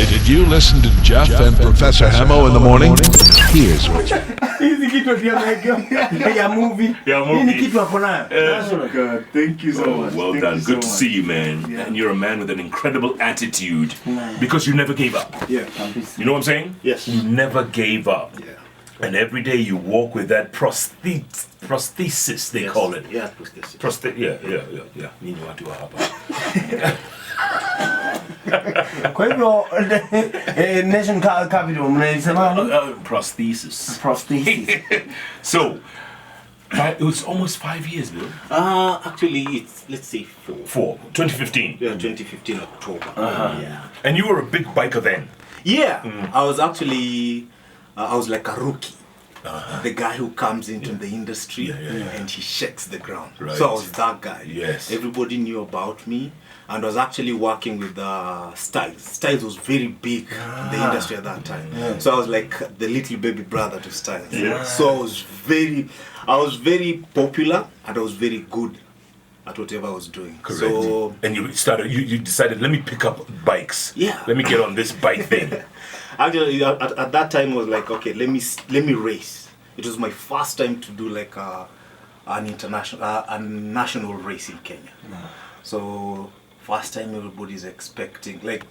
Did you listen to Jeff and Professor Hamo in the morning? Here's what you... Hizi kitu ya movie. Hii ni kitu hapo nayo. God, thank you so much. Well thank done. you Good so to much. see you, man. Yeah. And you're a man with an incredible attitude because you never gave up. Yeah. You know what I'm saying? Yes. You never gave up. Yeah. And every day you walk with that prosthesis, they call it. Yeah, prosthesis. Yeah. Nini watu wa hapa. Kwa hivyo nation capital mnasema Prosthesis. prosthesis. So, it was almost 5 years, Bill. Actually, it's, let's say 4. 2015. Yeah, 2015 October. Yeah. And you were a big biker then. Yeah. I was actually, I was like a rookie. The guy who comes into the industry and he shakes the ground. Right. So I was that guy. Yes. Everybody knew about me. And I was actually working with Styles. Styles was very big in the industry at that time. Yeah. So I was like the little baby brother to Styles. Yeah. So I was very popular and I was very good at whatever I was doing. Correct. So, and you decided, let me pick up bikes. Yeah. Let me get on this bike thing. Actually, at that time I was like, okay, let me race. It was my first time to do like a national race in Kenya. So first time everybody's expecting, like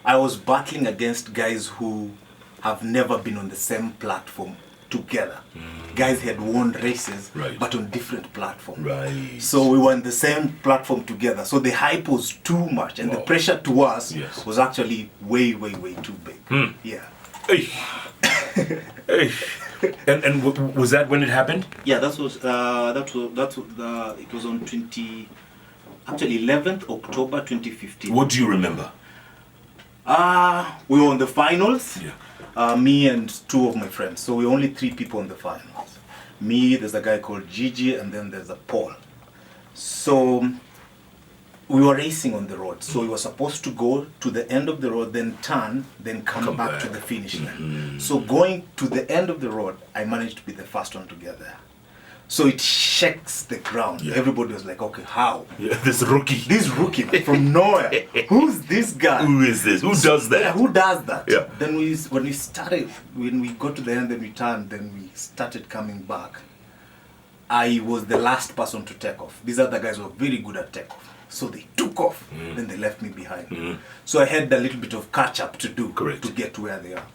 I was battling against guys who have never been on the same platform together. Guys had won races, but on different platforms. Right. So we were on the same platform together. So the hype was too much, and the pressure to us was actually way too big. Yeah. Hey. Hey. And was that when it happened? Yeah, it was on 11th October 2015. What do you remember? We were on the finals. Yeah. Me and 2 of my friends. So we were only 3 people on the finals. Me, there's a guy called Gigi, and then there's a Paul. So we were racing on the road. So we were supposed to go to the end of the road, then turn, then come back to the finish line. So going to the end of the road, I managed to be the first one to get there. So it shakes the ground. Yeah. Everybody was like, okay, how? Yeah, this rookie from nowhere. Who's this guy? Who is this? Who does that? Yeah, who does that? Yeah. Then when we got to the end, then we turned, then we started coming back. I was the last person to take off. These other guys were very good at takeoff. So they took off, then they left me behind. So I had a little bit of catch up to do to get to where they are.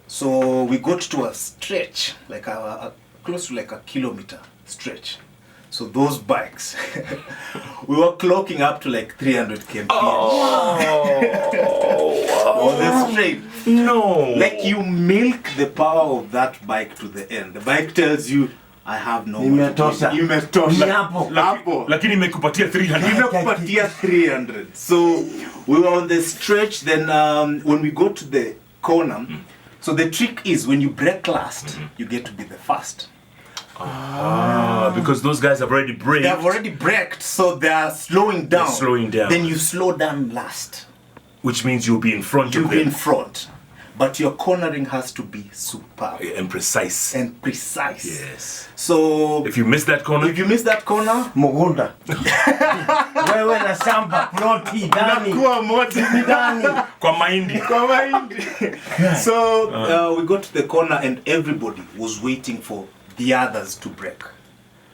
So we got to a stretch, like close to like a kilometer stretch. So those bikes, we were clocking up to like 300 kmph. On the straight. No. Like you milk the power of that bike to the end. The bike tells you, I have no more. Imetosha. Lakini imekupatia 300. Imekupatia 300. So we were on the stretch. Then when we go to the corner, so the trick is when you brake last, you get to be the first. Because those guys have already braked. They have already braked, so they are slowing down. Then you slow down last. Which means you'll be in front You'll of be them. in front. But your cornering has to be superb. And precise. Yes. So if you miss that corner, Mugunda. Wewe na shamba ploti ndani. Inakuwa moto ndani. Kwa mahindi. So we got to the corner and everybody was waiting for the others to brake.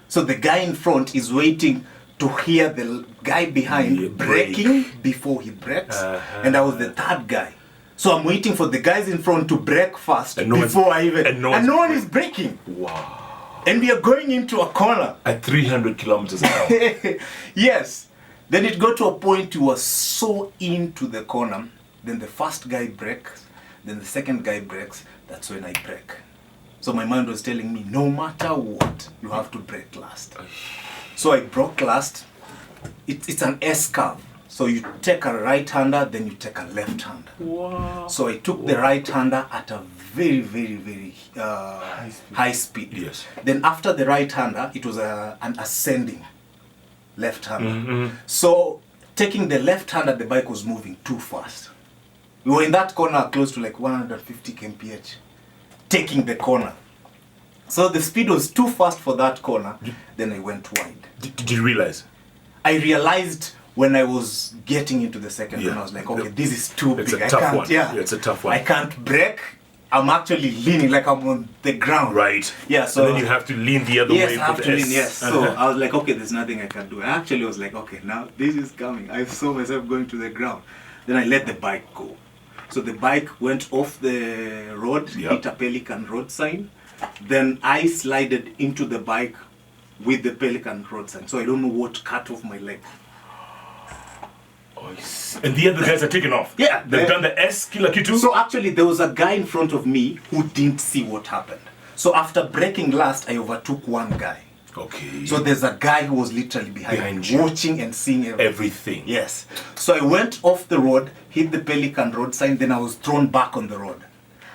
So the guy in front is waiting to hear the guy behind braking before he brakes. And I was the third guy. So I'm waiting for the guys in front to brake first and no one is braking. Wow. And we are going into a corner. At 300 kilometers an hour. Yes. Then it got to a point you were so into the corner. Then the first guy brakes. Then the second guy brakes. That's when I brake. So my mind was telling me, no matter what, you have to brake last. So I broke last. It's an S curve. So you take a right-hander, then you take a left-hander. Wow. So I took the right-hander at a very high speed. Yes. Then after the right-hander, it was an ascending left-hander. So taking the left-hander, the bike was moving too fast. We were in that corner close to like 150 kmph, taking the corner. So the speed was too fast for that corner. Then I went wide. Did you realize? I realized when I was getting into the second one, I was like, okay, this is too It's big. a I tough can't, one. yeah, It's a tough one. I can't brake. I'm actually leaning like I'm on the ground. Right. Yeah, so and then you have to lean the other yes, way. I have for to the lean, S. yes. So I was like, okay, there's nothing I can do. I actually was like, okay, now this is coming. I saw myself going to the ground. Then I let the bike go. So the bike went off the road, Yep. hit a Pelican road sign. Then I slided into the bike with the Pelican road sign. So I don't know what cut off my leg. Oh, I see. And the other guys are taken off. Yeah, They've they- done the S killer kitu. So actually, there was a guy in front of me who didn't see what happened. So after braking last, I overtook one guy. Okay. So there's a guy who was literally behind Behind me, you. watching and seeing everything. Everything. Yes. So I went off the road, hit the Pelican road sign, then I was thrown back on the road.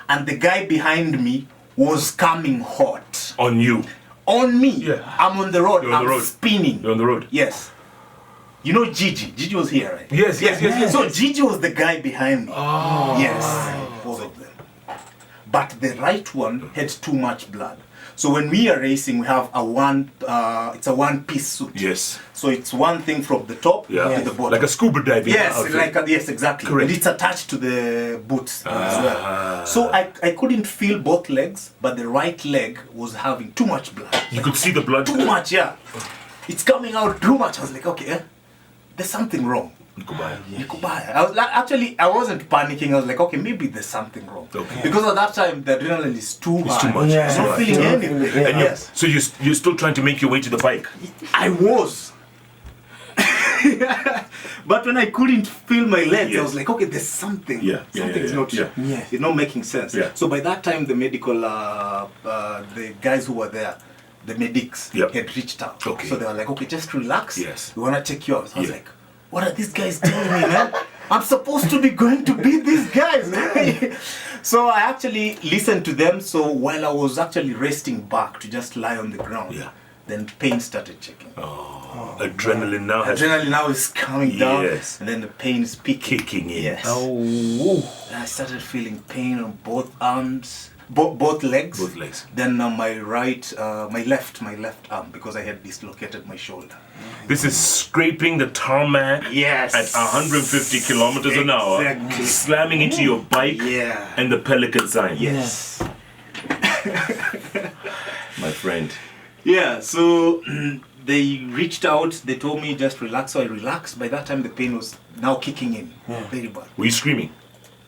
And the guy behind me was coming hot. On you. On me. Yeah. I'm on the road. You're on I'm the road. spinning. You're on the road. Yes. You know Gigi? Gigi was here, right? Yes, yes, yes, yes. So Gigi was the guy behind me. Oh. Yes. Both of them. But the right one had too much blood. So when we are racing, we have it's a one-piece suit. Yes. So it's one thing from the top Yeah. to the bottom. Like a scuba diving Yes, outfit. yes, exactly. Correct. And it's attached to the boots as well. So I couldn't feel both legs, but the right leg was having too much blood. You could see the blood. Too much, yeah. It's coming out too much. I was like, okay, there's something wrong. Goodbye. Nikubaya. I was like, actually, I wasn't panicking. I was like, okay, maybe there's something wrong. Okay. Because at that time, the adrenaline is too high. too much. Yeah. I'm not feeling Yeah. anything. And Yes. So you're still trying to make your way to the bike. I was. But when I couldn't feel my legs, I Yes. was like, okay, there's something. Yeah, yeah, Something's yeah, not. yeah. Yes. It's not making sense. Yeah. So by that time, the medical, the guys who were there, the medics, Yep. had reached out. Okay. So they were like, okay, just relax. Yes. We want to check you out. So I was Yeah. like, what are these guys telling me, man? I'm supposed to be going to beat these guys. So I actually listened to them. So while I was actually resting back to just lie on the ground, Yeah. then pain started checking. Adrenaline now has Adrenaline now is coming down, Yes. and then the pain is peaking. kicking in. Yes. Oh. And I started feeling pain on both arms, both legs. Both legs. Then my left arm, because I had dislocated my shoulder. This is scraping the tarmac Yes. at 150 kilometers an hour, Exactly. slamming into your bike Yeah. and the Pelican sign. Yes. My friend. Yeah. So they reached out. They told me just relax. So I relaxed. By that time, the pain was now kicking in very bad. Were you screaming?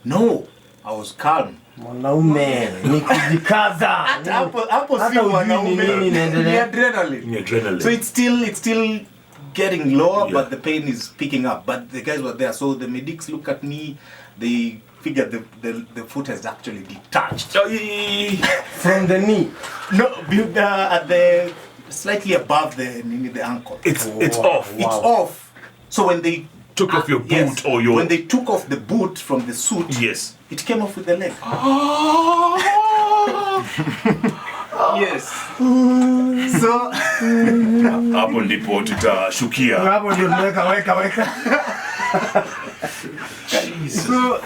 No, I was calm. Mwanaume ni kujikaza. Hapo Hata si ujui wanaume. ni nini inaendelea. Ni adrenaline. The adrenaline. So it's still getting lower, Yeah. but the pain is picking up. But the guys were there, so the medics look at me. They figured the foot has actually detached. From the knee. No, at the slightly above the ankle. It's Wow. off. It's off. So when they Took off your boot or your. when they took off the boot from the suit, Yes. it came off with the leg. Yes. So Hapo ndipo tutashukia. Hapo ndio weka. so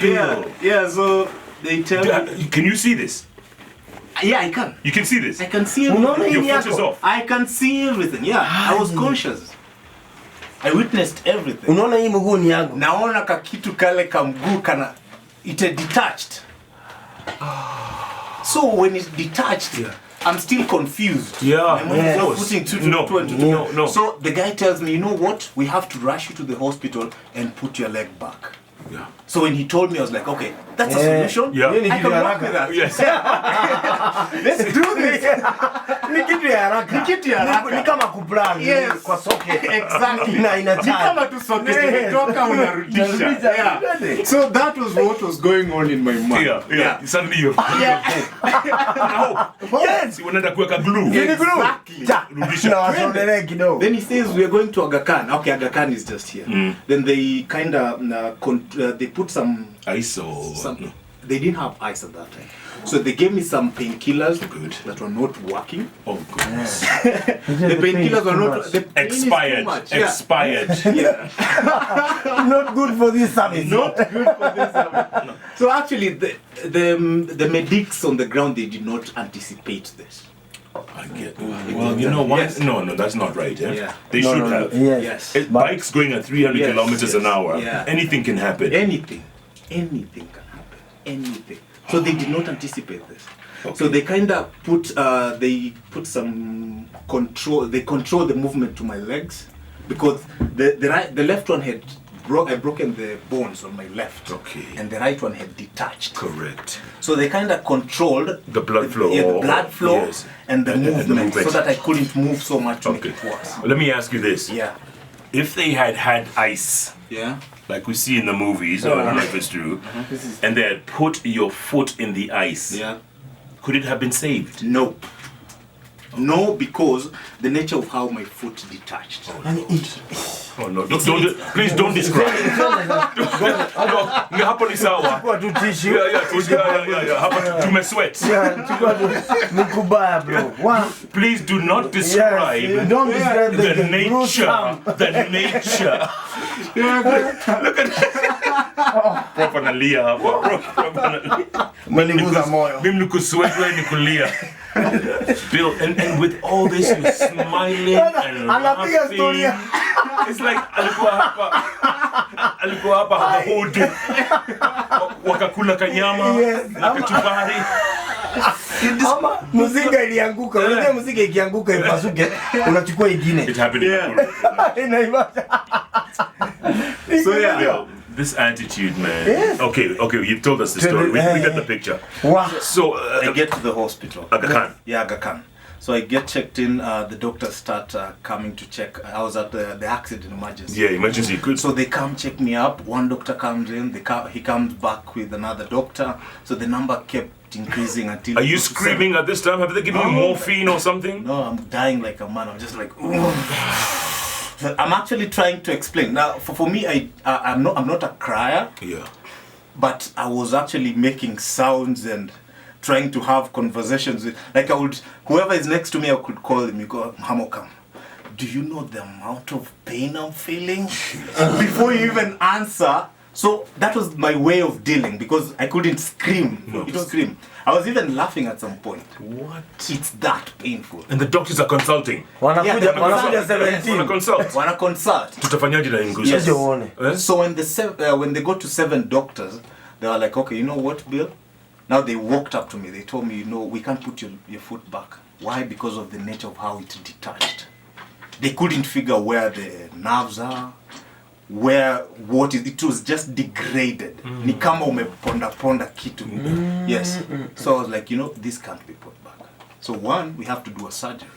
yeah. So they tell me. Can you see this? Yeah, I can. You can see this? I can see Unaona everything. hii Your foot is yako? off. I can see everything. Yeah, I was conscious. I witnessed everything. Unaona hii mguu ni yangu. Naona kakitu kale kamguu kana it had detached. So when it's detached, Yeah. I'm still confused. Yeah, My mind is of not course. putting two No, and two. no. So the guy tells me, you know what? We have to rush you to the hospital and put your leg back. Yeah. So when he told me, I was like, okay, that's a Yeah. solution. Yeah. I can work with that. Yes. Let's do this. Ni kitu ya haraka. Ni kitu ya haraka. Ni kama kuplan Yes. kwa socket. Exactly. Na ina Ni charge. kama tu socket imetoka unarudisha. Unarudisha. Yeah. So that was what was going on in my mind. Yeah. Suddenly you Yes. unaenda kuweka glue. Ni glue. Exactly. Cha. Rudisha. Na wasondelee kidogo. Then he says we are going to Aga Khan. Okay, Aga Khan is just here. Then they kind of they put some ISO. they didn't have ice at that time. So they gave me some painkillers Good. that were not working. Oh goodness. The painkillers were not the pain is too Expired. much. Yeah. Expired. Yeah. Not good for this service. Not good for this. So actually, the medics on the ground, they did not anticipate this. I get. Well, you know what? Yes. No, that's not right. Eh? Yeah. They should have. Yes. Bikes going at 300 Yes, kilometers an yes. hour. Yeah. Anything can happen. Anything can happen. Anything. So they did not anticipate this. Okay. So they kind of put some control. They control the movement to my legs because the left one had broken the bones on my left. Okay. And the right one had detached. Correct. So they kind of controlled The blood flow. the blood flow Yes. and the And the movement, movement. so that I couldn't move so much to Okay. make it worse. Let me ask you this. Yeah. If they had ice, Yeah. like we see in the movies, I don't know if it's true, and they had put your foot in the ice, Yeah. could it have been saved? No. No, because the nature of how my foot detached. Oh no! Please don't describe. No, hapo ni sawa. Chukua tu tissue. Yeah. Hapa tumesweat. Yeah, chukua tu. Ni kubaya, bro. Wow. Please do not Yes, describe don't describe the the nature. The nature. Look at proper nalia hapa. Proper nalia. Umeniguza moyo. Mimi nikusweat wewe nikulia. Bill, and with all this you're smiling and Anapiga story. laughing. It's like alikuwa hapa the whole day. Wakakula kanyama Yes. na kachumbari. Ama muzika ilianguka. Unajua muzika ikianguka ipasuke, unachukua ingine. It happened in Nakuru. Inaibasha. So yeah. Bill, this attitude, man. Yes. Okay, you've told us the story. We get the picture. Wow. So, I get to the hospital. Aga Khan. Yeah, Aga Khan. So I get checked in. The doctors start coming to check. I was at the accident emergency. Yeah, emergency. Good. So they come check me up. One doctor comes in. He comes back with another doctor. So the number kept increasing until. Are you screaming at this time? Have they given you morphine or something? No, I'm dying like a man. I'm just like. I'm actually trying to explain. Now, for me, I'm not a crier. Yeah. But I was actually making sounds and trying to have conversations with, like I would, whoever is next to me, I could call him. You go, Hamokam, do you know the amount of pain I'm feeling? Before you even answer. So that was my way of dealing because I couldn't scream. No. It was scream. I was even laughing at some point. What? It's that painful. And the doctors are consulting. Wanakuja Yeah, wanakuja Wanna 17. consult. Wanna consult. Tutafanyaje na Inguza? Yes. Sasa uone. Eh? So when they got to 7 doctors, they were like, okay, you know what, Bill? Now they walked up to me. They told me, you know, we can't put your foot back. Why? Because of the nature of how it detached. They couldn't figure where the nerves are, it was just degraded. Ni kama umeponda kitu. Yes. So I was like, you know, this can't be put back. So one, we have to do a surgery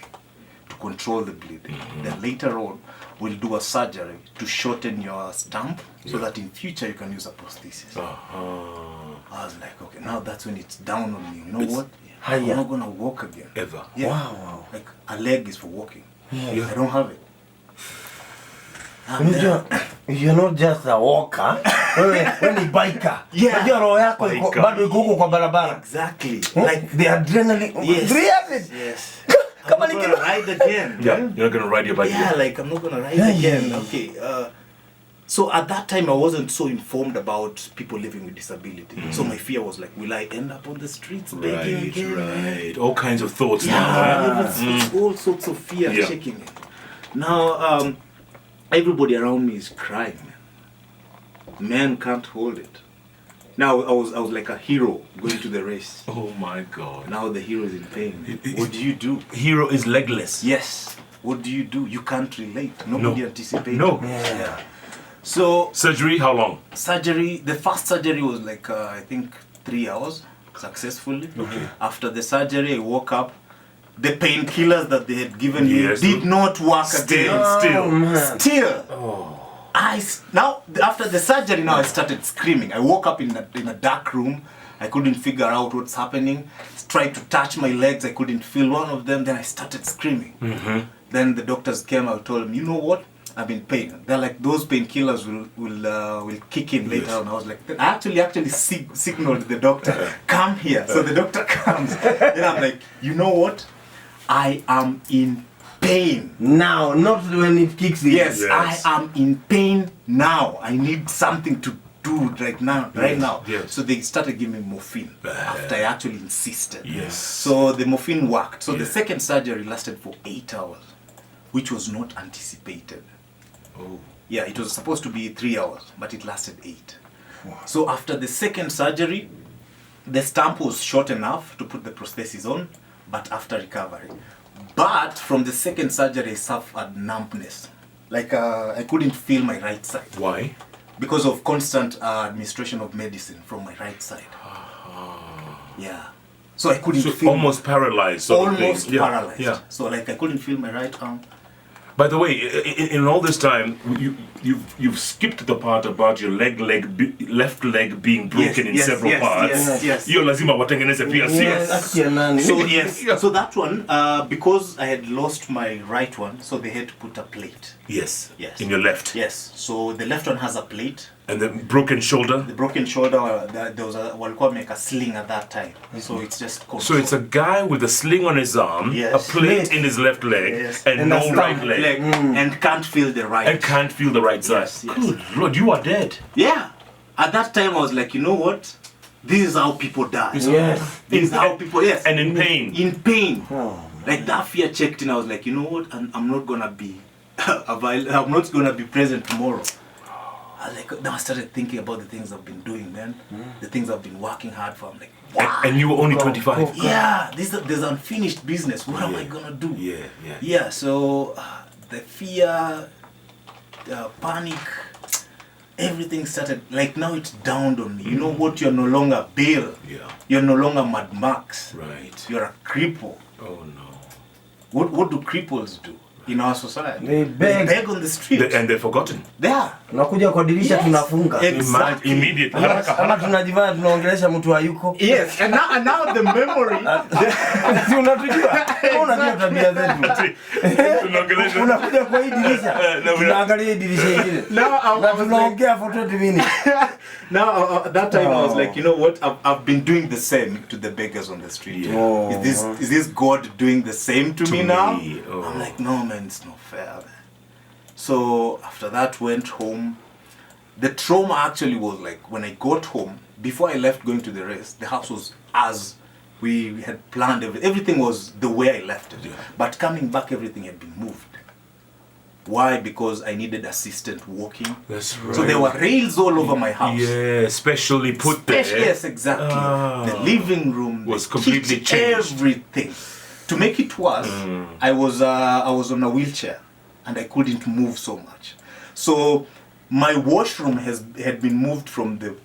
to control the bleeding. Then later on, we'll do a surgery to shorten your stump so that in future you can use a prosthesis. I was like, okay, now that's when it's down on me. You know what? I'm Higher. not gonna walk again. Ever. Yeah. Wow. Like a leg is for walking. Yeah. I don't have it. And Unajua, you're not just a walker. Wewe ni biker. Yeah. Unajua roho yako iko Biker. bado iko huko kwa barabara. exactly. Like the adrenaline. Yes. Yes. Yes. Kama I'm ni not gonna ride again. Yeah, you're not gonna ride your bike. Yeah, like I'm not gonna ride Yeah, again. yeah. Okay. So at that time I wasn't so informed about people living with disability. So my fear was like, will I end up on the streets begging again? Right. All kinds of thoughts now. Yeah, eh? it's all sorts of fear Yeah. shaking me. Now everybody around me is crying. Man can't hold it. Now I was like a hero going to the race. Oh my God. Now the hero is in pain. What do you do? Hero is legless. Yes. What do you do? You can't relate. Nobody No. anticipated. No. Yeah. So Surgery, how long? surgery, the first surgery was like I think 3 hours successfully. Okay. After the surgery I woke up. The painkillers that they had given Yes. me did not work Still. again. Still. Now after the surgery now I started screaming. I woke up in a dark room. I couldn't figure out what's happening. Tried to touch my legs. I couldn't feel one of them. Then I started screaming. Then the doctors came. I told them, you know what? I'm in pain. They're like, those painkillers will kick in later on. I was like, I actually signaled the doctor, come here. So the doctor comes. Then I'm like, you know what? I am in pain. Now, not when it kicks in. Yes, Yes. I am in pain now. I need something to do right now. Yes. So they started giving me morphine after I actually insisted. Yes. So the morphine worked. So the second surgery lasted for 8 hours, which was not anticipated. Oh. Yeah, it was supposed to be 3 hours, but it lasted 8. Wow. So after the second surgery, the stamp was short enough to put the prosthesis on, but after recovery. But from the second surgery, I suffered numbness. Like I couldn't feel my right side. Why? Because of constant administration of medicine from my right side. Yeah. So I couldn't feel. Almost paralyzed. Sort of Almost thing. paralyzed. Yeah. So like I couldn't feel my right arm. By the way, in all this time, you've skipped the part about your left leg being broken in several parts. Yes. Hiyo lazima watengeneze pia. So that one, because I had lost my right one, so they had to put a plate. Yes. Yes. In your left. Yes. So the left one has a plate. And the broken shoulder. The broken shoulder, there was walikuwa make a sling at that time. So it's just called. So it's a guy with a sling on his arm, a plate in his left leg, and no right leg. And can't feel the right. And can't feel the right side. Yes. Good Lord, you are dead. Yeah. At that time I was like, you know what? This is how people die. Yes. This is how people, And in pain. In pain. Oh, like that fear checked in. I was like, you know what? I'm not gonna be I'm not gonna be present tomorrow. Then I started thinking about the things I've been doing, man. The things I've been working hard for. I'm like, wow. And you were only 25. Yeah, there's unfinished business. What am I gonna do? Yeah. So the fear, panic, everything started. Like now it's dawned on me. You know what? You're no longer Bill. Yeah. You're no longer Mad Max. Right. You're a cripple. Oh no. What do cripples do in our society? They beg on the street. And they're forgotten. There. Unakuja kwa dirisha tunafunga. Exactly. Immediately. Ama tunajivana tunaongelesha mtu hayuko. Yes, and now the memory. Si unatujua? Unajua tabia zetu. Unakuja kwa hii dirisha. Tunaangalia hii dirisha hili. Na tunaongea for 20 minutes. Now that time I was like, you know what? I've been doing the same to the beggars on the street. Yeah. Oh. Is this God doing the same to me now? Oh. I'm like, no man, it's not fair, man. So after that, went home. The trauma actually was like when I got home. Before I left going to the rest, the house was as we had planned. Everything was the way I left it. Yeah. But coming back, everything had been moved. Why? Because I needed assistant walking. That's right. So there were rails all over my house. Yeah, specially put there. Yes, exactly. The living room was the completely kitchen, changed. Everything. To make it worse, I was on a wheelchair and I couldn't move so much. So my washroom had been moved from the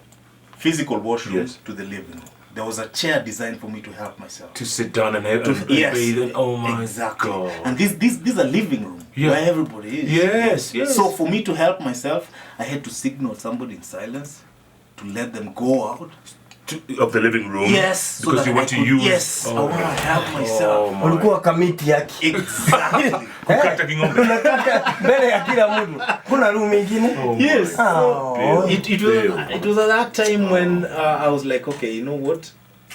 physical washroom to the living room. There was a chair designed for me to help myself. To sit down and Yes, bathe. Oh my exactly. God. And this is a living room where everybody is. Yes. So for me to help myself, I had to signal somebody in silence to let them go out. Of the living room. Yes. Because you want to use. Yes. I want to help myself. Ulikuwa kamiti yake. Exactly. Kukata king'ombe. Unakata mbele ya kila mtu. Kuna room nyingine? Yes. Oh. It was at that time when I was like, okay, you know what?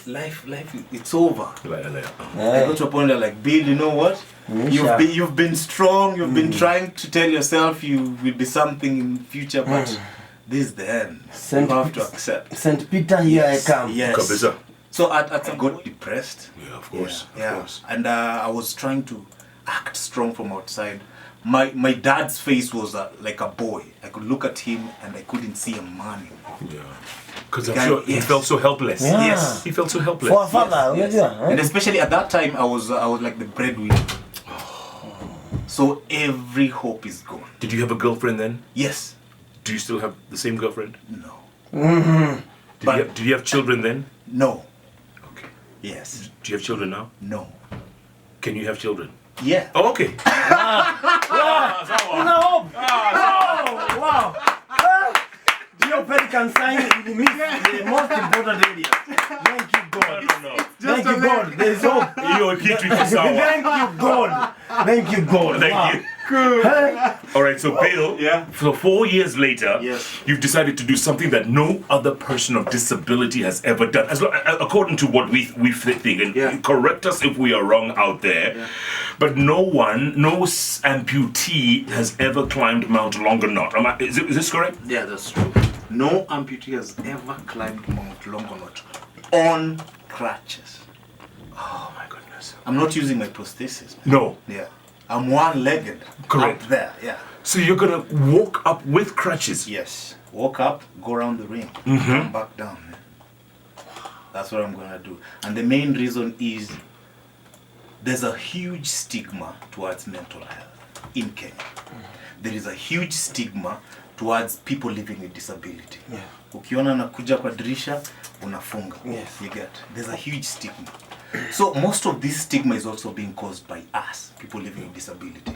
Life, it's over. I got to a point where like, Bill, you know what? You've been strong. You've been trying to tell yourself you will be something in the future, but this is the end. You have to accept. St. Peter, here I come. Yes. So I got depressed. Yeah, of course. Yeah. Of course. And I was trying to act strong from outside. My dad's face was like a boy. I could look at him and I couldn't see a man. Yeah. Because I'm sure he felt so helpless. Yeah. Yes. He felt so helpless. For a father, Yes. And especially at that time, I was like the breadwinner. So every hope is gone. Did you have a girlfriend then? Yes. Do you still have the same girlfriend? No. Did you have children then? No. Okay. Yes. Do you have children now? No. Can you have children? Yeah. Oh, okay. No! Wow! Your pelican sign in the most important area. Thank you, God. Thank you, God. There is hope. Thank you, God. Thank you, God. Thank you. All right, so Bill, so 4 years later, you've decided to do something that no other person of disability has ever done, according to what we think, and correct us if we are wrong out there, but no amputee has ever climbed Mount Longonot. Is this correct? Yeah, that's true. No amputee has ever climbed Mount Longonot on crutches. Oh my goodness. I'm not using my prosthesis. Man. No. Yeah. I'm one-legged. Correct. Up there, yeah. So you're gonna walk up with crutches? Yes. Walk up, go around the ring, come back down. Man. That's what I'm gonna do. And the main reason is there's a huge stigma towards mental health in Kenya. There is a huge stigma towards people living with disability. Yeah. Ukiona nakuja kwa dirisha, unafunga. Yes. You get. There's a huge stigma. So most of this stigma is also being caused by us, people living with disability.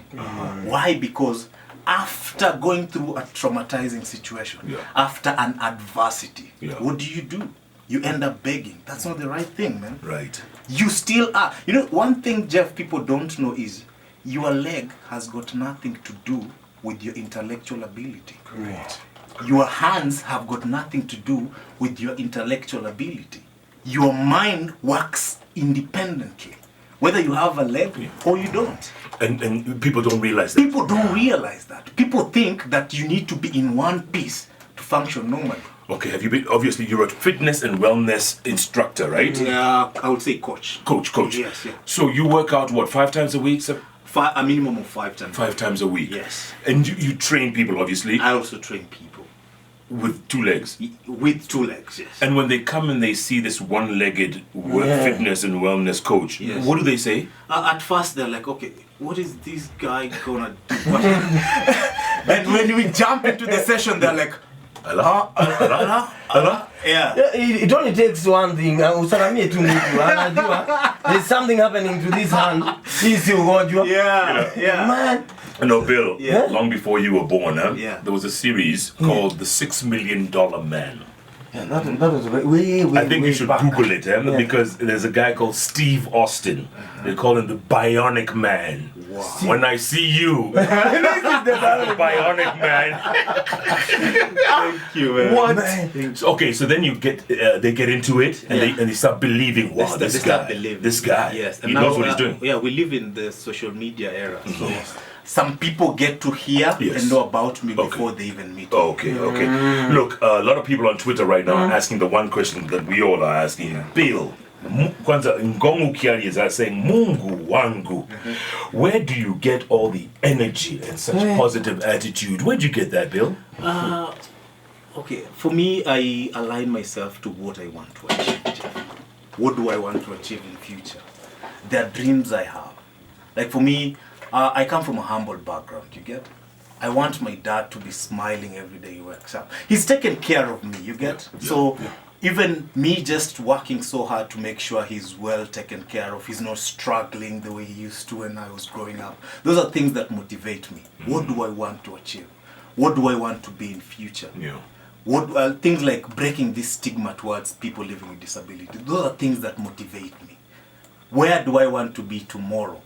Why? Because after going through a traumatizing situation, after an adversity, what do? You end up begging. That's not the right thing, man. Right. You still are. You know, one thing, Jeff, people don't know is your leg has got nothing to do with your intellectual ability. Correct. Your hands have got nothing to do with your intellectual ability. Your mind works independently, whether you have a leg or you don't. And people don't realize that. People don't realize that. People think that you need to be in one piece to function normally. Okay, have you been, obviously you're a fitness and wellness instructor, right? I would say coach. Coach. Yes, yeah. So you work out, what, 5 times a week? A minimum of 5 times. 5 times a week? Yes. And you train people, obviously? I also train people. With 2 legs? With 2 legs, yes. And when they come and they see this one-legged fitness and wellness coach, what do they say? At first they're like, okay, what is this guy gonna do? And when we jump into the session, they're like, Allah? yeah. It only takes one thing. Usalamie tu mtu anajua there's something happening to this hand. Sisi ugonjwa. Yeah. Man. No, Bill, long before you were born, there was a series called The $6 Million Man. Yeah, that was way I think you should back. Google it, because there's a guy called Steve Austin. They call him the Bionic Man. Wow. When I see you, the Bionic Man. Thank you, man. What? So, okay, so then they get into it and they start believing. Wow, this guy. Yes, he knows what he's doing. Yeah, we live in the social media era, so some people get to hear and know about me before they even meet me. Okay. Look, a lot of people on Twitter right now are asking the one question that we all are asking. Bill, kwanza ngongu kiali is saying Mungu wangu. Where do you get all the energy and such positive attitude? Where do you get that, Bill? Okay, for me, I align myself to what I want to achieve, Jeff. What do I want to achieve in future? There are dreams I have. Like for me, I come from a humble background, you get? I want my dad to be smiling every day he wakes up. He's taken care of me, you get? Even me just working so hard to make sure he's well taken care of, he's not struggling the way he used to when I was growing up. Those are things that motivate me. What do I want to achieve? What do I want to be in future? What things like breaking this stigma towards people living with disability. Those are things that motivate me. Where do I want to be tomorrow?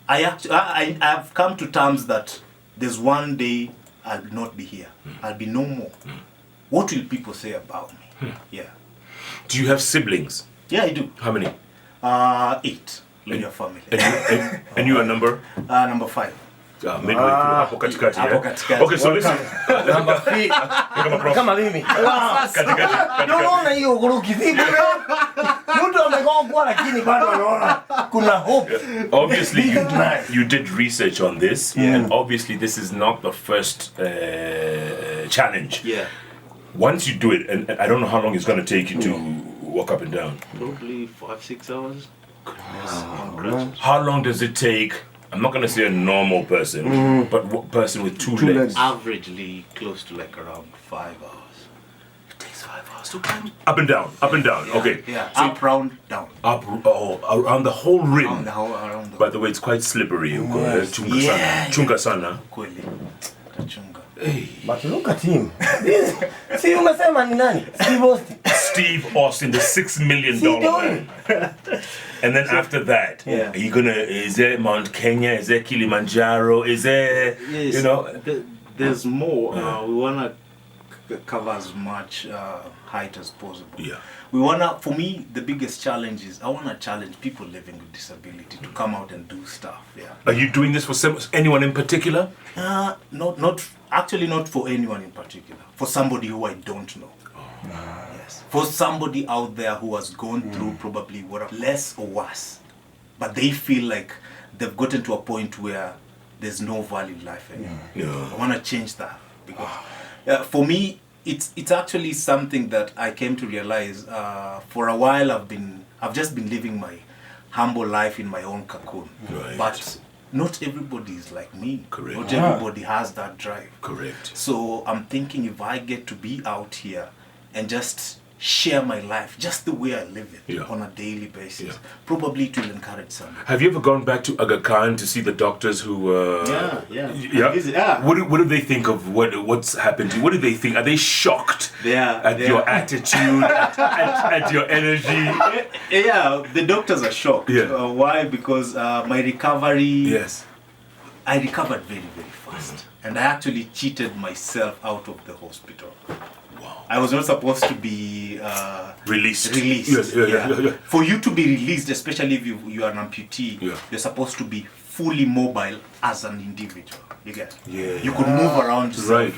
I've come to terms that there's one day I'll not be here. I'll be no more. What will people say about me? Yeah. Do you have siblings? Yeah, I do. How many? 8 in your family. And you are number? Number 5. Midway through. Hapo katikati, Hapo katikati. Okay, so listen. Number 3. Kama mimi. Unaona hiyo guruki zipo. Mtu amegongwa lakini bado anaona kuna hope. Obviously you did research on this and obviously this is not the first challenge. Yeah. Once you do it, and I don't know how long it's going to take you to walk up and down. Probably 5-6 hours. How long does it take? I'm not going to say a normal person, but what person with 2 legs? Averagely close to like around 5 hours. It takes 5 hours to climb. Up and down, okay. Yeah, So up, round, down. Up, around the whole rim. Around the By the way, it's quite slippery. Chunga sana. Kweli. Tachunga. But look at him. See, umesema ni nani? Steve Austin. Steve Austin, the $6 million man. And then after that, are you is there Mount Kenya? Is there Kilimanjaro? Is there, there's more. We want to cover as much height as possible. Yeah. For me, the biggest challenge is I wanna challenge people living with disability to come out and do stuff. Yeah. Are you doing this for anyone in particular? Not for anyone in particular. For somebody who I don't know. Yes. For somebody out there who has gone through probably what less or worse, but they feel like they've gotten to a point where there's no value in life anymore. I want to change that because for me, it's actually something that I came to realize. For a while, I've just been living my humble life in my own cocoon, but not everybody is like me. Correct. Not everybody has that drive. Correct. So I'm thinking if I get to be out here and just share my life just the way I live it on a daily basis, probably it will encourage someone. Have you ever gone back to Aga Khan to see the doctors who What do they think of what's happened to you? What do they think? Are they shocked at your attitude, at your energy? Yeah, the doctors are shocked. Why? Because my recovery, I recovered very, very fast. And I actually cheated myself out of the hospital. I was not supposed to be released. Yes. For you to be released, especially if you are an amputee, you're supposed to be fully mobile as an individual. You get? You could move around. Right.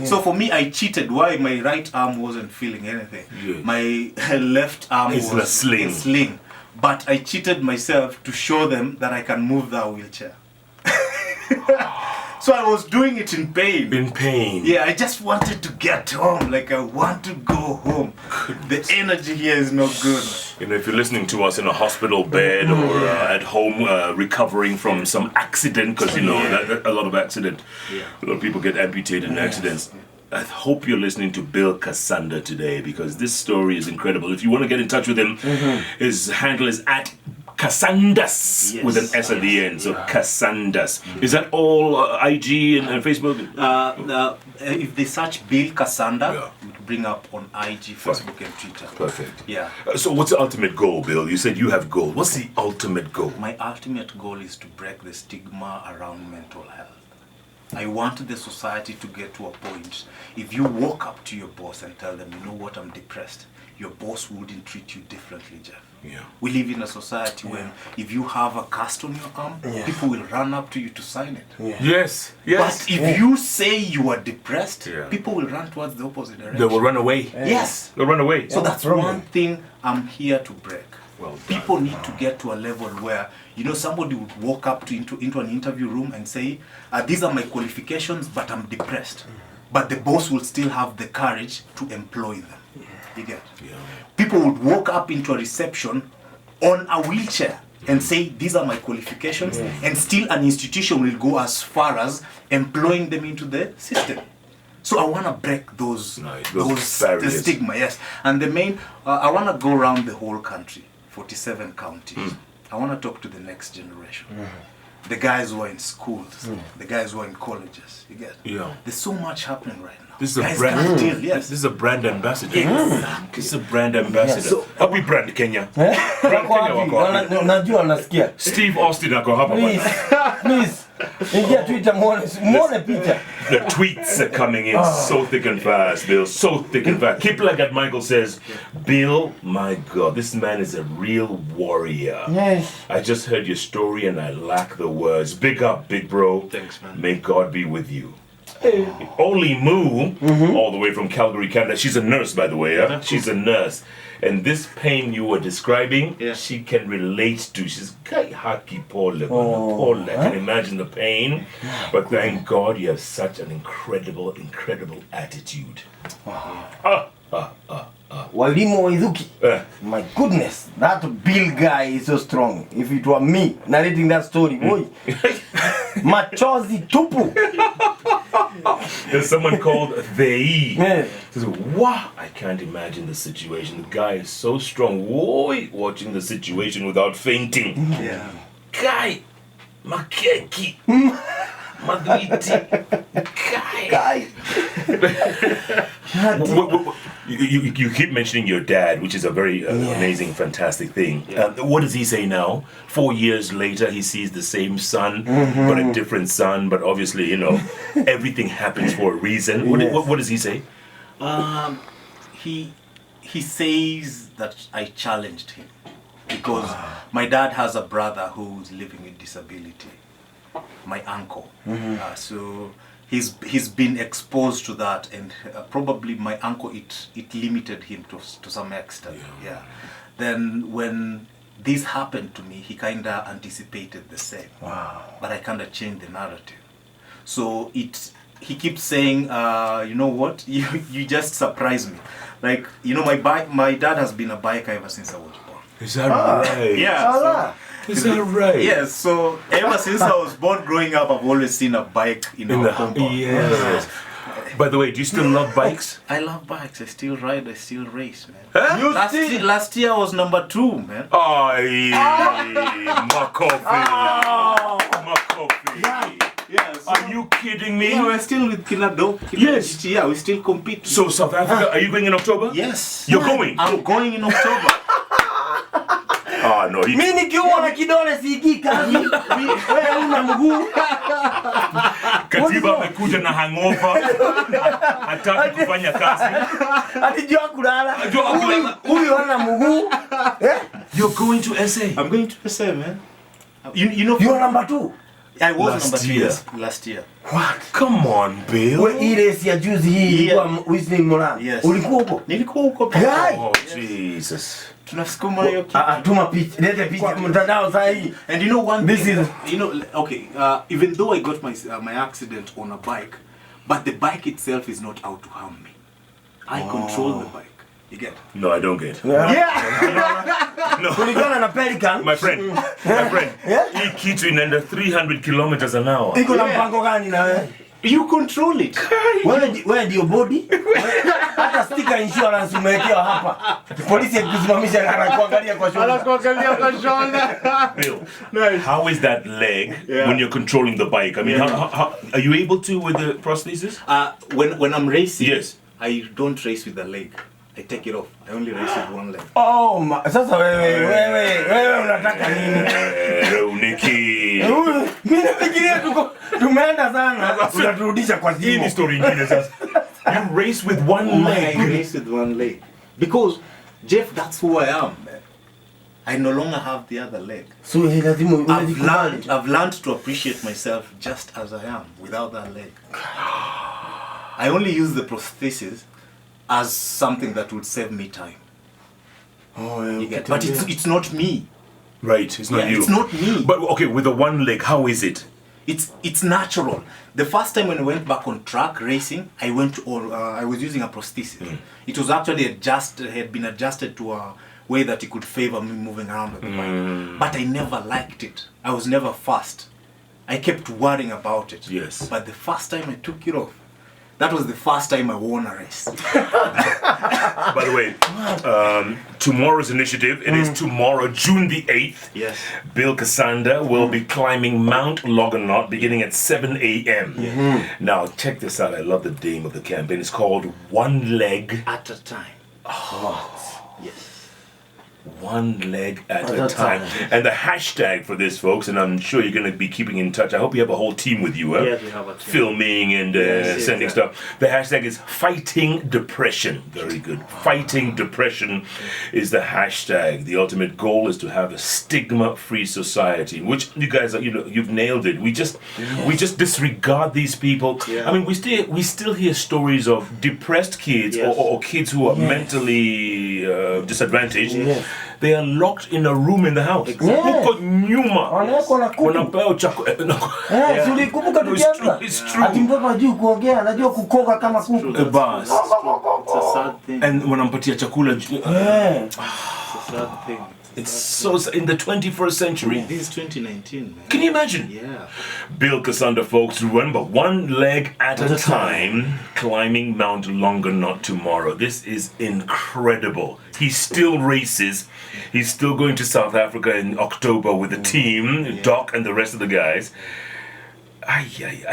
So for me, I cheated. Why? My right arm wasn't feeling anything. My left arm was a sling. But I cheated myself to show them that I can move that wheelchair. So I was doing it in pain. In pain. Yeah, I just wanted to get home. Like, I want to go home. The energy here is not good. You know, if you're listening to us in a hospital bed or at home recovering from some accident, because, you know, a lot of accident, a lot of people get amputated in accidents. I hope you're listening to Bill Kasanda today, because this story is incredible. If you want to get in touch with him, his handle is at Kasandas with an S at the end, so Kasandas. Is that all IG and Facebook? If they search Bill Kasanda, it will bring up on IG, Facebook, and Twitter. Perfect. Yeah. So what's the ultimate goal, Bill? You said you have goals. What's the ultimate goal? My ultimate goal is to break the stigma around mental health. I want the society to get to a point. If you walk up to your boss and tell them, you know what, I'm depressed, your boss wouldn't treat you differently, Jeff. We live in a society when if you have a cast on your arm, people will run up to you to sign it. Yes. But if you say you are depressed, people will run towards the opposite direction. They will run away. Yes. They'll run away. So that's one thing I'm here to break. People need to get to a level where, you know, somebody would walk up to into an interview room and say, these are my qualifications, but I'm depressed. But the boss will still have the courage to employ them. You get? People would walk up into a reception on a wheelchair and say, these are my qualifications, and still an institution will go as far as employing them into the system. So I want to break those the stigma, And the main, I want to go around the whole country, 47 counties. I want to talk to the next generation. The guys who are in schools, the guys who are in colleges. You get? There's so much happening right now. This is a brand. This is a brand ambassador. Exactly. This is a brand ambassador. Happy brand Kenya. Brand Kenya wako wapi? Najua nasikia. Steve Austin ako hapa bwana. Please. Ingia Twitter muone picha. The tweets are coming in so thick and fast, Bill. So thick and fast. Keep like that. Michael says, Bill, my God, this man is a real warrior. Yes. I just heard your story and I lack the words. Big up, big bro. Thanks, man. May God be with you. Only Moo, all the way from Calgary, Canada. She's a nurse, by the way. She's a nurse. And this pain you were describing, she can relate to. She's haki pole. I can imagine the pain. But thank God you have such an incredible attitude. Walimu Waizuki. My goodness, that Bill guy is so strong. If it were me narrating that story, boy, machozi tupu. There's someone called They. Says, wow, I can't imagine the situation. The guy is so strong. Whoa, watching the situation without fainting. Guy, makeki. Madwiti. Guy. You keep mentioning your dad, which is a very amazing, fantastic thing. What does he say now? 4 years later, he sees the same son, but a different son. But obviously, you know, everything happens for a reason. What does he say? he says that I challenged him because my dad has a brother who's living with disability, my uncle. So he's been exposed to that, and probably my uncle, it limited him to some extent. Yeah. Then when this happened to me, he kind of anticipated the same. But I kind of changed the narrative. So he keeps saying, you know what, you just surprised me. Like, you know, my dad has been a biker ever since I was born. Is that right? Yeah. Is that right? Yes, so ever since I was born growing up, I've always seen a bike in our compound. Yes. By the way, do you still love bikes? I love bikes. I still ride. I still race, man. Huh? Last year I was number 2, man. My coffee. Yeah. So, are you kidding me? Yeah, we're still with Kinado. Yes. Yeah, we still compete. So South Africa, are you going in October? Yes. You're going? I'm going in October. No. Mimi nikiwa na kidole siki kazi. Wewe una mguu. Katiba amekuja na hangover. Hataki kufanya kazi. Alijua kulala. Huyu hana mguu. You're going to SA? I'm going to SA, man. You know, You're number 2. I was Last number 2 year. last year. What? Come on, Bill. Wewe ile si ya juzi hii ilikuwa Wisdom Moran. Yes. Ulikuwa huko? Nilikuwa huko. Oh, Jesus. Tunasukuma hiyo kitu. Tuma picha. Leta picha mtandao sasa hii. And you know one This thing, is you know, okay, even though I got my accident on a bike, but the bike itself is not out to harm me. I control the bike. You get? No, I don't get. No. Kulingana na Pelican. My friend. Hii kitu inaenda 300 kilometers an hour. Iko na mpango gani na wewe? You control it. Wewe ndio body. Hata sticker insurance umewekewa hapa. Polisi akikusimamisha anakuangalia kwa shoulder. Bill, how is that leg when you're controlling the bike? I mean, how are you able to with the prosthesis? When I'm racing, Yes. I don't race with the leg. I take it off. I only race with one leg. Oh, sasa wewe unataka nini? Uniki. Mimi nafikiria tumeenda sana. Unaturudisha kwa Hii timu. ni story nyingine sasa. You race with one leg. I race with one leg. Because, Jeff, that's who I am, man. I no longer have the other leg. So lazima unajikubali. I've learned to appreciate myself just as I am, without that leg. I only use the prosthesis as something that would save me time. You get? But it's not me. Right, it's not you. It's not me. But okay, with the one leg, how is it? It's natural. The first time when I went back on track racing, I was using a prosthesis. It was actually had been adjusted to a way that it could favor me moving around with the bike. But I never liked it. I was never fast. I kept worrying about it. Yes. But the first time I took it off, that was the first time I won a race. By the way, tomorrow's initiative, it is tomorrow, June the 8th. Yes. Bill Kasanda will be climbing Mount Longonot beginning at 7 a.m. Now, check this out. I love the name of the campaign. It's called One Leg At a time. Yes. One leg at a time. And the hashtag for this, folks, and I'm sure you're going to be keeping in touch. I hope you have a whole team with you, Yes, we have a team. filming and sending stuff. The hashtag is Fighting Depression. Very good. Fighting Depression is the hashtag. The ultimate goal is to have a stigma-free society, which you guys are, you've nailed it. We just disregard these people. Yeah. I mean, we still hear stories of depressed kids or kids who are mentally disadvantaged. They are locked in a room in the house. Huko nyuma. Wanapewa chakula. Ulikumbuka tukianza? It's true. Ati mtoto ajui kuongea, anajua kukoga kama kuku. Bas. It's a sad thing. And wanampatia chakula. It's a sad thing. It's so in the 21st century. This is 2019, man. Can you imagine? Yeah. Bill Kasanda, folks, remember, one leg at a time, climbing Mount Longonot tomorrow. This is incredible. He still races. He's still going to South Africa in October with the team, Doc and the rest of the guys. I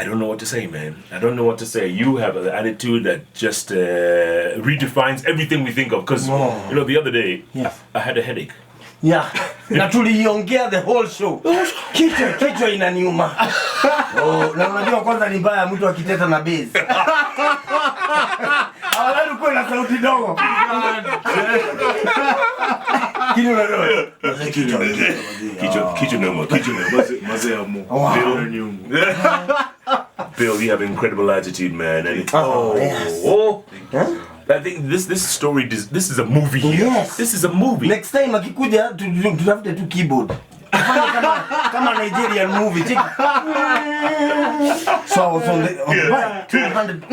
don't know what to say, man. I don't know what to say. You have an attitude that just redefines everything we think of. Because, the other day, I had a headache. Yeah. Na tuliongea the whole show. Kichwa inaniuma. Na unajua kwanza ni mbaya mtu akiteta na base. Hawala uko na sauti ndogo. Kitu ndogo. Kicho no more. Mazee amu. Bill, you have incredible attitude, man. And Yes. I think this story, this is a movie here. Yes. This is a movie. Next time akikuja tutafute tu keyboard. Fanya kama Nigerian movie. Check. So I was on the back. 200.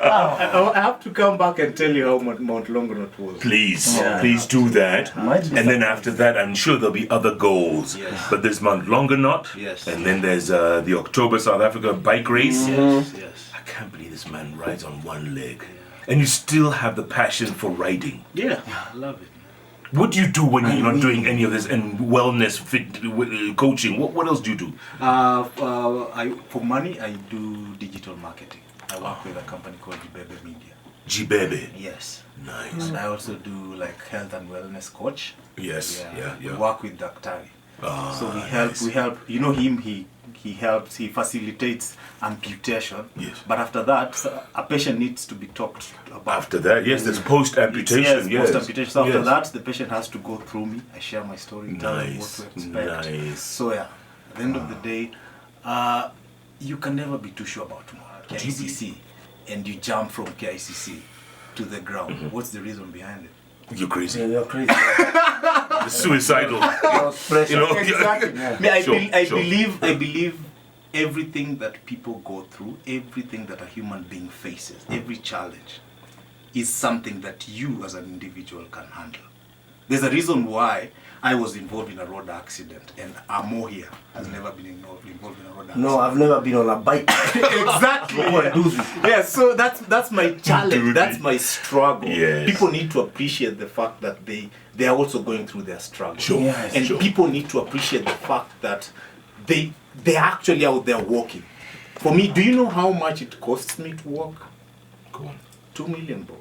I have to come back and tell you how Mount Longonot was. Please do that. And then after that, I'm sure there'll be other goals. Yes. But there's Mount Longonot. Yes. And then there's the October South Africa bike race. Yes. I can't believe this man rides on one leg. And you still have the passion for riding. Yeah, I love it. What do you do when you're not doing any of this and wellness, fit, coaching? What else do you do? For money, I do digital marketing. I work with a company called Jibebe Media. Jibebe. Yes. Nice. And I also do like health and wellness coach. Yes. Yeah. We work with Daktari. So nice. we help. You know him. He helps. He facilitates amputation. Yes. But after that, a patient needs to be talked about. After that, yes, there's post-amputation. Yes. Post-amputation. So after that, the patient has to go through me. I share my story, tell them what to expect. Nice. So yeah, at the end of the day, you can never be too sure about tomorrow. KICC, and you jump from KICC to the ground. What's the reason behind it? You're crazy. You're crazy. Suicidal. You know. Exactly. Yeah. I believe everything that people go through, everything that a human being faces, every challenge is something that you as an individual can handle. There's a reason why I was involved in a road accident, and Amo here has never been involved in a road accident. No, I've never been on a bike. Exactly. Yeah, so that's my challenge. That's my struggle. Yes. People need to appreciate the fact that they are also going through their struggle. Sure. Yes. And people need to appreciate the fact that they're actually out there walking. For me, do you know how much it costs me to walk? Go on. 2 million, bro.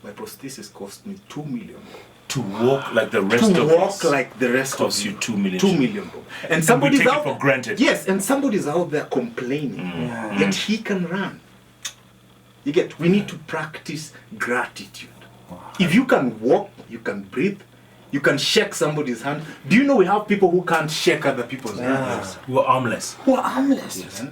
My prosthesis cost me 2 million, bro. To walk like the rest of us. Like the rest costs of you 2 million. 2 million, bro. And we somebody's take it out for granted. Yes, and somebody's out there complaining, yet he can run. You get? We need to practice gratitude. If you can walk, you can breathe, you can shake somebody's hand. Do you know we have people who can't shake other people's hands? Who are armless. Who are armless? Yes.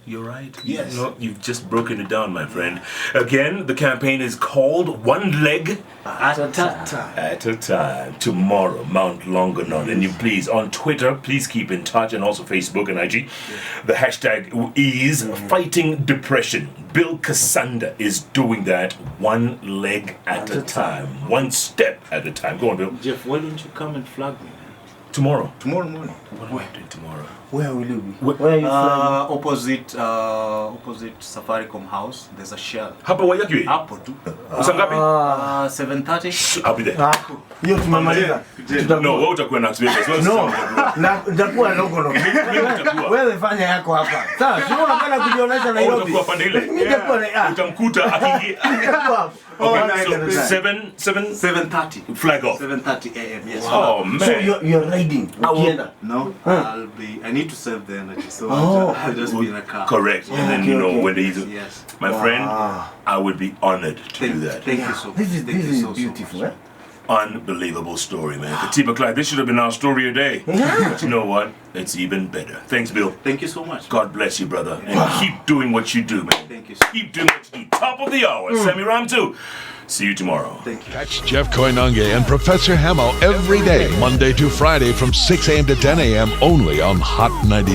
You're right. Yes. No, you've just broken it down, my friend. Again, the campaign is called One Leg At a time. at a Time. Tomorrow, Mount Longonot. And you please, on Twitter, please keep in touch, and also Facebook and IG. The hashtag is Fighting Depression. Bill Kasanda is doing that one leg at a time. One step at a time. Go on, Bill. Jeff, why don't you come and flag me, man? Tomorrow. Tomorrow morning. What are we doing tomorrow? Where will you be? Where are you from? Opposite Safaricom House, there's a shell. Hapa Wayakwe. Hapo tu. Usangapi? 7:30. I'll be there. Hiyo tumemaliza. No, wewe utakuwa na experience. No. Na nitakuwa Longonot. Utakuwa. Wewe fanya yako hapa. Sawa, sio unataka kujionyesha Nairobi. Utakuwa pande ile. Mimi nitakuwa na Utamkuta akiingia. Okay, so 7 flag off. 7:30 a.m. Yes. Oh man. So you're riding. Ukienda. No, I need to save the energy, so Oh. I'll just be in a car. Correct. And then you know Okay. when he's Yes. my friend, I would be honored to do that. Thank you so much. This is Thank you so beautiful, much. Unbelievable story, man. Katiba Clyde, this should have been our story a day. But you know what? It's even better. Thanks, Bill. Thank you so much. God bless you, brother. And keep doing what you do, man. Thank you. Keep doing what you do. Top of the hour. Sammy Ram too. See you tomorrow. Thank you. Catch Jeff Koinange and Professor Hamo every day, Monday to Friday from 6 a.m. to 10 a.m. only on Hot 90.